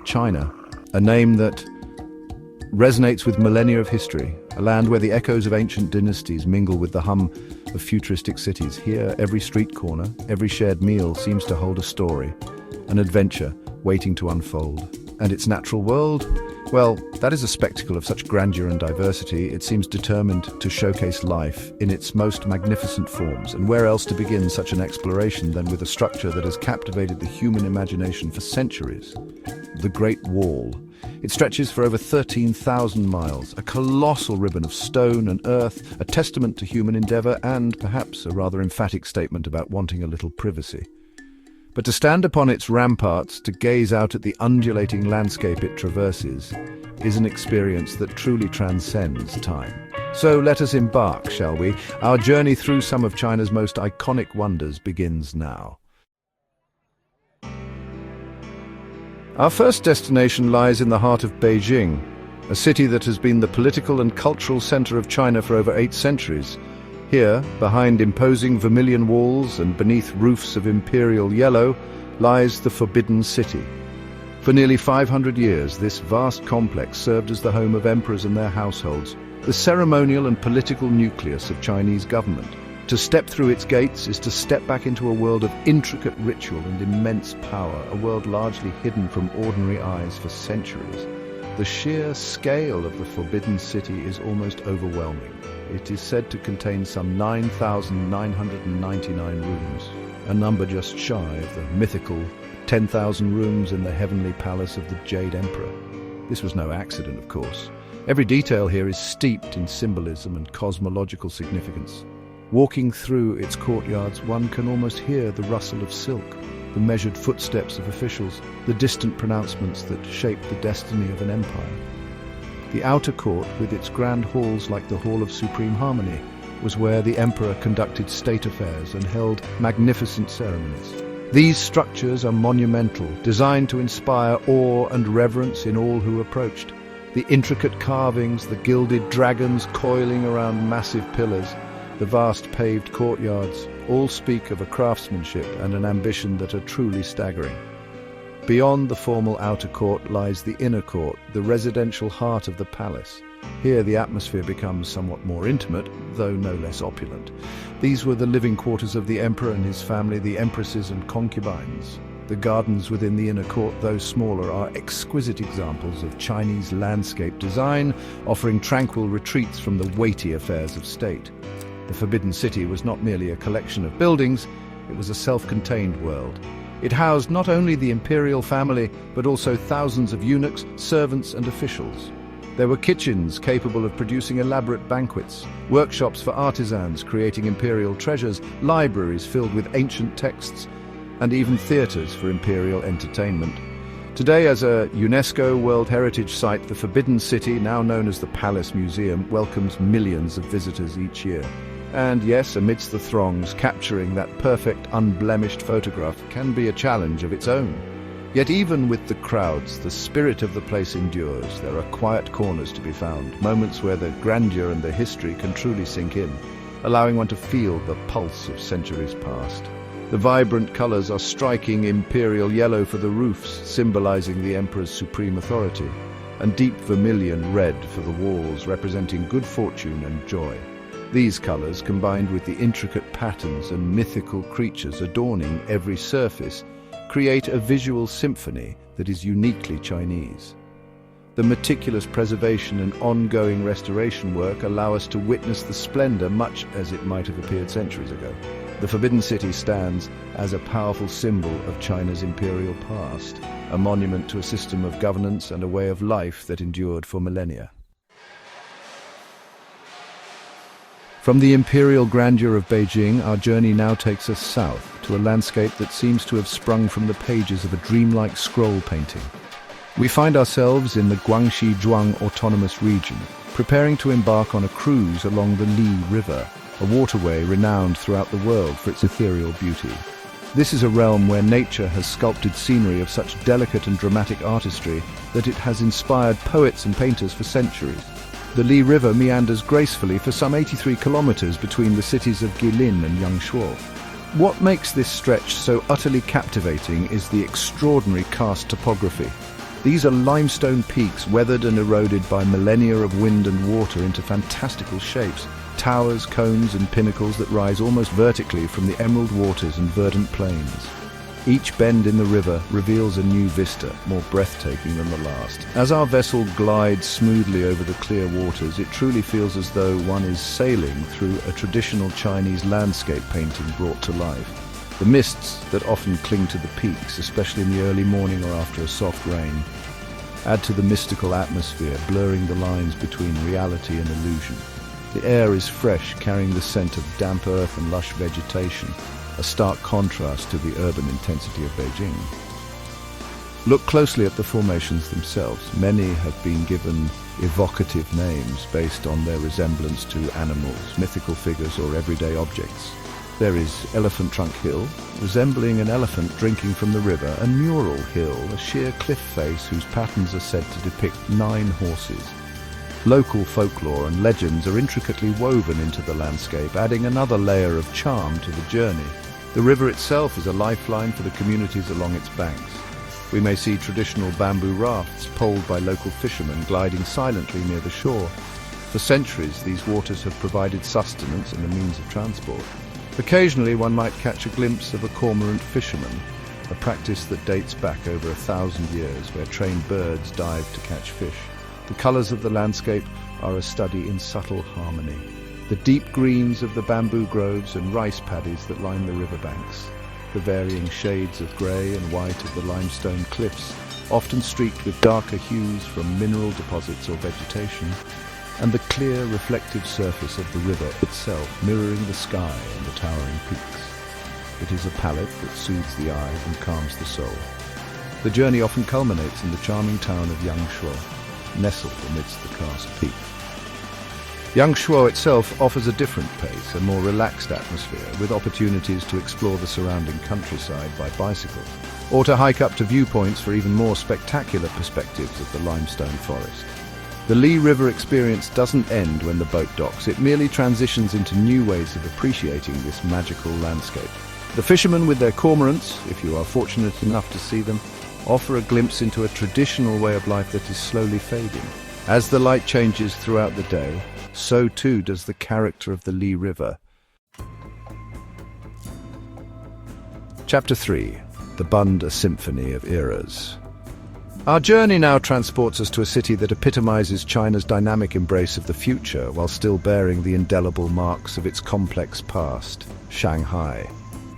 China, a name that resonates with millennia of history, a land where the echoes of ancient dynasties mingle with the hum of futuristic cities. Here, every street corner, every shared meal seems to hold a story, an adventure waiting to unfold. And its natural world? Well, that is a spectacle of such grandeur and diversity. It seems determined to showcase life in its most magnificent forms. And where else to begin such an exploration than with a structure that has captivated the human imagination for centuries? The Great Wall. It stretches for over 13,000 miles, a colossal ribbon of stone and earth, a testament to human endeavor and perhaps a rather emphatic statement about wanting a little privacy. But to stand upon its ramparts, to gaze out at the undulating landscape it traverses, is an experience that truly transcends time. So let us embark, shall we? Our journey through some of China's most iconic wonders begins now. Our first destination lies in the heart of Beijing, a city that has been the political and cultural center of China for over 8 centuries. Here, behind imposing vermilion walls and beneath roofs of imperial yellow, lies the Forbidden City. For nearly 500 years, this vast complex served as the home of emperors and their households, the ceremonial and political nucleus of Chinese government. To step through its gates is to step back into a world of intricate ritual and immense power, a world largely hidden from ordinary eyes for centuries. The sheer scale of the Forbidden City is almost overwhelming. It is said to contain some 9,999 rooms, a number just shy of the mythical 10,000 rooms in the heavenly palace of the Jade Emperor. This was no accident, of course. Every detail here is steeped in symbolism and cosmological significance. Walking through its courtyards, one can almost hear the rustle of silk, the measured footsteps of officials, the distant pronouncements that shape the destiny of an empire. The outer court, with its grand halls like the Hall of Supreme Harmony, was where the emperor conducted state affairs and held magnificent ceremonies. These structures are monumental, designed to inspire awe and reverence in all who approached. The intricate carvings, the gilded dragons coiling around massive pillars, the vast paved courtyards, all speak of a craftsmanship and an ambition that are truly staggering. Beyond the formal outer court lies the inner court, the residential heart of the palace. Here the atmosphere becomes somewhat more intimate, though no less opulent. These were the living quarters of the emperor and his family, the empresses and concubines. The gardens within the inner court, though smaller, are exquisite examples of Chinese landscape design, offering tranquil retreats from the weighty affairs of state. The Forbidden City was not merely a collection of buildings, it was a self-contained world. It housed not only the imperial family, but also thousands of eunuchs, servants and officials. There were kitchens capable of producing elaborate banquets, workshops for artisans creating imperial treasures, libraries filled with ancient texts, and even theaters for imperial entertainment. Today, as a UNESCO World Heritage Site, the Forbidden City, now known as the Palace Museum, welcomes millions of visitors each year. And yes, amidst the throngs, capturing that perfect, unblemished photograph can be a challenge of its own. Yet even with the crowds, the spirit of the place endures. There are quiet corners to be found, moments where the grandeur and the history can truly sink in, allowing one to feel the pulse of centuries past. The vibrant colors are striking imperial yellow for the roofs, symbolizing the emperor's supreme authority, and deep vermilion red for the walls, representing good fortune and joy. These colors, combined with the intricate patterns and mythical creatures adorning every surface, create a visual symphony that is uniquely Chinese. The meticulous preservation and ongoing restoration work allow us to witness the splendor much as it might have appeared centuries ago. The Forbidden City stands as a powerful symbol of China's imperial past, a monument to a system of governance and a way of life that endured for millennia. From the imperial grandeur of Beijing, our journey now takes us south to a landscape that seems to have sprung from the pages of a dreamlike scroll painting. We find ourselves in the Guangxi Zhuang Autonomous Region, preparing to embark on a cruise along the Li River, a waterway renowned throughout the world for its ethereal beauty. This is a realm where nature has sculpted scenery of such delicate and dramatic artistry that it has inspired poets and painters for centuries. The Li River meanders gracefully for some 83 kilometers between the cities of Guilin and Yangshuo. What makes this stretch so utterly captivating is the extraordinary karst topography. These are limestone peaks weathered and eroded by millennia of wind and water into fantastical shapes. Towers, cones and pinnacles that rise almost vertically from the emerald waters and verdant plains. Each bend in the river reveals a new vista, more breathtaking than the last. As our vessel glides smoothly over the clear waters, it truly feels as though one is sailing through a traditional Chinese landscape painting brought to life. The mists that often cling to the peaks, especially in the early morning or after a soft rain, add to the mystical atmosphere, blurring the lines between reality and illusion. The air is fresh, carrying the scent of damp earth and lush vegetation, a stark contrast to the urban intensity of Beijing. Look closely at the formations themselves. Many have been given evocative names based on their resemblance to animals, mythical figures or everyday objects. There is Elephant Trunk Hill, resembling an elephant drinking from the river, and Mural Hill, a sheer cliff face whose patterns are said to depict 9 horses. Local folklore and legends are intricately woven into the landscape, adding another layer of charm to the journey. The river itself is a lifeline for the communities along its banks. We may see traditional bamboo rafts poled by local fishermen gliding silently near the shore. For centuries, these waters have provided sustenance and a means of transport. Occasionally, one might catch a glimpse of a cormorant fisherman, a practice that dates back over 1,000 years, where trained birds dive to catch fish. The colours of the landscape are a study in subtle harmony. The deep greens of the bamboo groves and rice paddies that line the riverbanks, the varying shades of grey and white of the limestone cliffs, often streaked with darker hues from mineral deposits or vegetation, and the clear, reflective surface of the river itself mirroring the sky and the towering peaks. It is a palette that soothes the eye and calms the soul. The journey often culminates in the charming town of Yangshuo, nestled amidst the karst peaks. Yangshuo itself offers a different pace, a more relaxed atmosphere, with opportunities to explore the surrounding countryside by bicycle, or to hike up to viewpoints for even more spectacular perspectives of the limestone forest. The Li River experience doesn't end when the boat docks, it merely transitions into new ways of appreciating this magical landscape. The fishermen with their cormorants, if you are fortunate enough to see them, offer a glimpse into a traditional way of life that is slowly fading. As the light changes throughout the day, so too does the character of the Li River. Chapter 3. The Bund, a Symphony of Eras. Our journey now transports us to a city that epitomizes China's dynamic embrace of the future while still bearing the indelible marks of its complex past, Shanghai.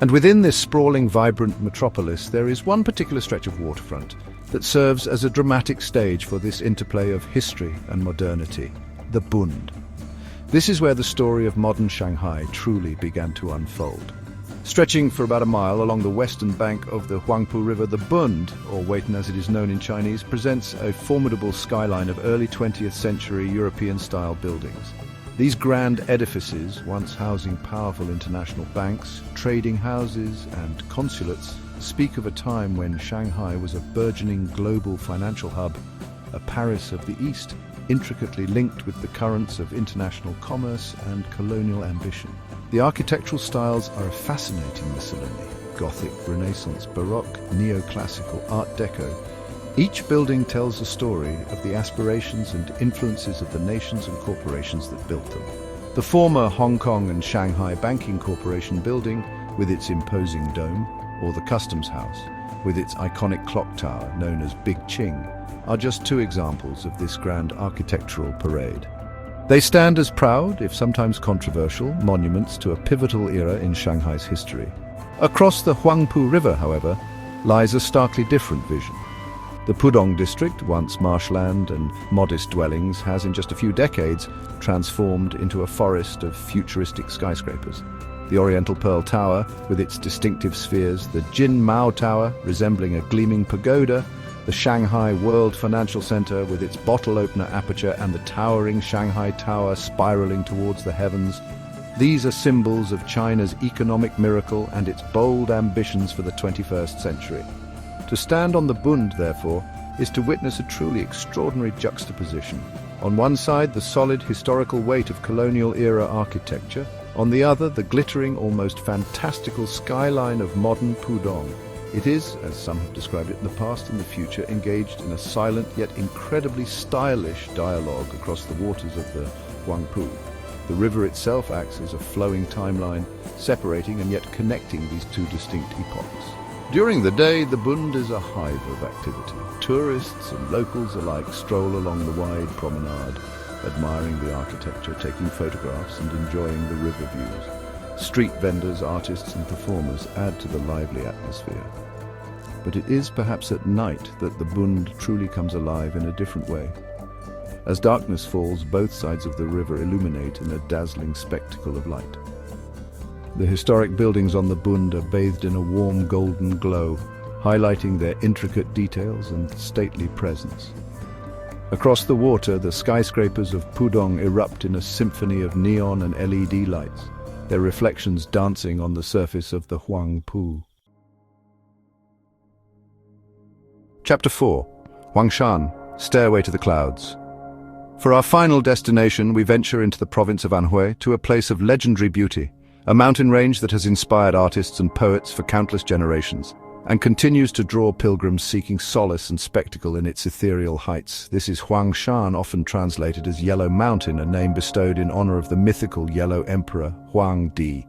And within this sprawling, vibrant metropolis, there is one particular stretch of waterfront that serves as a dramatic stage for this interplay of history and modernity, the Bund. This is where the story of modern Shanghai truly began to unfold. Stretching for about a mile along the western bank of the Huangpu River, the Bund, or Weiten as it is known in Chinese, presents a formidable skyline of early 20th century European-style buildings. These grand edifices, once housing powerful international banks, trading houses and consulates, speak of a time when Shanghai was a burgeoning global financial hub, a Paris of the East, intricately linked with the currents of international commerce and colonial ambition. The architectural styles are a fascinating miscellany: Gothic, Renaissance, Baroque, Neoclassical, Art Deco. Each building tells a story of the aspirations and influences of the nations and corporations that built them. The former Hong Kong and Shanghai Banking Corporation building, with its imposing dome, or the Customs House, with its iconic clock tower known as Big Qing, are just 2 examples of this grand architectural parade. They stand as proud, if sometimes controversial, monuments to a pivotal era in Shanghai's history. Across the Huangpu River, however, lies a starkly different vision. The Pudong district, once marshland and modest dwellings, has in just a few decades transformed into a forest of futuristic skyscrapers. The Oriental Pearl Tower, with its distinctive spheres, the Jin Mao Tower, resembling a gleaming pagoda, the Shanghai World Financial Center with its bottle opener aperture, and the towering Shanghai Tower spiraling towards the heavens. These are symbols of China's economic miracle and its bold ambitions for the 21st century. To stand on the Bund, therefore, is to witness a truly extraordinary juxtaposition. On one side, the solid historical weight of colonial-era architecture. On the other, the glittering, almost fantastical skyline of modern Pudong. It is, as some have described it, the past and the future engaged in a silent yet incredibly stylish dialogue across the waters of the Huangpu. The river itself acts as a flowing timeline, separating and yet connecting these two distinct epochs. During the day, the Bund is a hive of activity. Tourists and locals alike stroll along the wide promenade, admiring the architecture, taking photographs and enjoying the river views. Street vendors, artists and performers add to the lively atmosphere. But it is perhaps at night that the Bund truly comes alive in a different way. As darkness falls, both sides of the river illuminate in a dazzling spectacle of light. The historic buildings on the Bund are bathed in a warm golden glow, highlighting their intricate details and stately presence. Across the water, the skyscrapers of Pudong erupt in a symphony of neon and LED lights, their reflections dancing on the surface of the Huangpu. Chapter 4. Huangshan, Stairway to the Clouds. For our final destination, we venture into the province of Anhui, to a place of legendary beauty, a mountain range that has inspired artists and poets for countless generations, and continues to draw pilgrims seeking solace and spectacle in its ethereal heights. This is Huangshan, often translated as Yellow Mountain, a name bestowed in honor of the mythical Yellow Emperor Huang Di,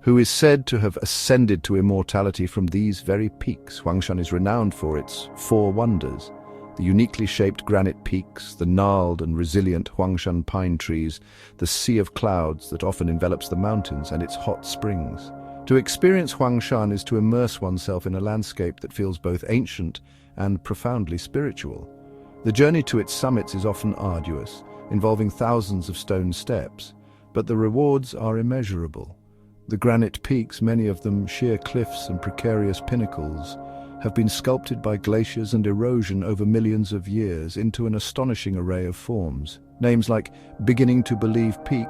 who is said to have ascended to immortality from these very peaks. Huangshan is renowned for its four wonders: the uniquely shaped granite peaks, the gnarled and resilient Huangshan pine trees, the sea of clouds that often envelops the mountains, and its hot springs. To experience Huangshan is to immerse oneself in a landscape that feels both ancient and profoundly spiritual. The journey to its summits is often arduous, involving thousands of stone steps, but the rewards are immeasurable. The granite peaks, many of them sheer cliffs and precarious pinnacles, have been sculpted by glaciers and erosion over millions of years into an astonishing array of forms. Names like Beginning to Believe Peak,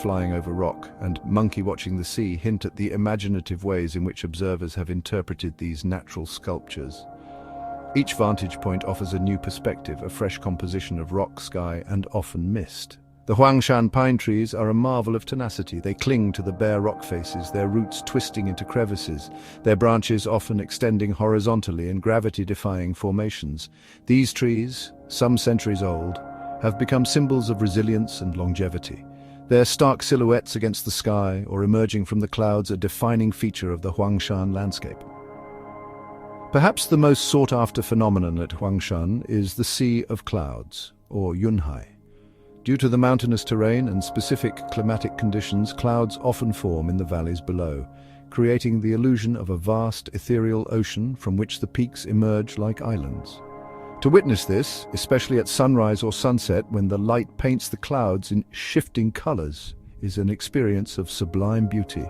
Flying Over Rock, and Monkey Watching the Sea hint at the imaginative ways in which observers have interpreted these natural sculptures. Each vantage point offers a new perspective, a fresh composition of rock, sky, and often mist. The Huangshan pine trees are a marvel of tenacity. They cling to the bare rock faces, their roots twisting into crevices, their branches often extending horizontally in gravity-defying formations. These trees, some centuries old, have become symbols of resilience and longevity. Their stark silhouettes against the sky or emerging from the clouds, a defining feature of the Huangshan landscape. Perhaps the most sought-after phenomenon at Huangshan is the Sea of Clouds, or Yunhai. Due to the mountainous terrain and specific climatic conditions, clouds often form in the valleys below, creating the illusion of a vast ethereal ocean from which the peaks emerge like islands. To witness this, especially at sunrise or sunset when the light paints the clouds in shifting colors, is an experience of sublime beauty.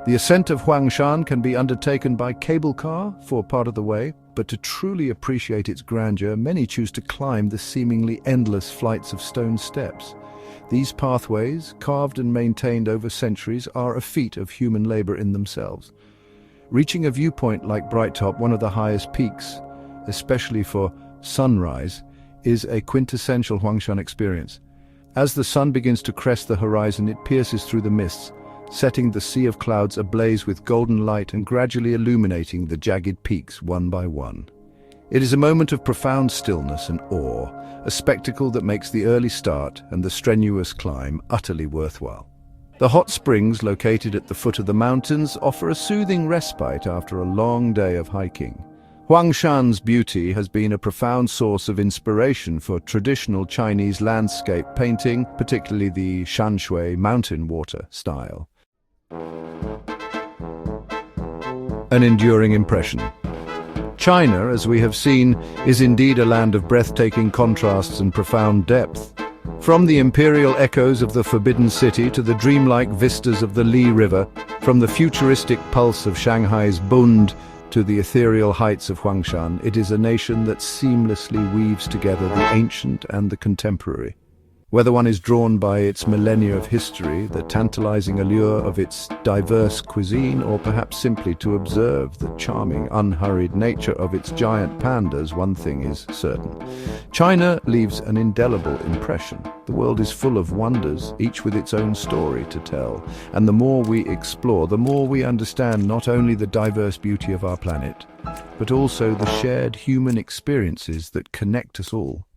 The ascent of Huangshan can be undertaken by cable car for part of the way, but to truly appreciate its grandeur, many choose to climb the seemingly endless flights of stone steps. These pathways, carved and maintained over centuries, are a feat of human labor in themselves. Reaching a viewpoint like Bright Top, one of the highest peaks, especially for sunrise, is a quintessential Huangshan experience. As the sun begins to crest the horizon, it pierces through the mists, setting the sea of clouds ablaze with golden light and gradually illuminating the jagged peaks one by one. It is a moment of profound stillness and awe, a spectacle that makes the early start and the strenuous climb utterly worthwhile. The hot springs located at the foot of the mountains offer a soothing respite after a long day of hiking. Huangshan's beauty has been a profound source of inspiration for traditional Chinese landscape painting, particularly the Shanshui mountain water style. An enduring impression. China, as we have seen, is indeed a land of breathtaking contrasts and profound depth. From the imperial echoes of the Forbidden City to the dreamlike vistas of the Li River, from the futuristic pulse of Shanghai's Bund to the ethereal heights of Huangshan, it is a nation that seamlessly weaves together the ancient and the contemporary. Whether one is drawn by its millennia of history, the tantalizing allure of its diverse cuisine, or perhaps simply to observe the charming, unhurried nature of its giant pandas, one thing is certain. China leaves an indelible impression. The world is full of wonders, each with its own story to tell. And the more we explore, the more we understand not only the diverse beauty of our planet, but also the shared human experiences that connect us all.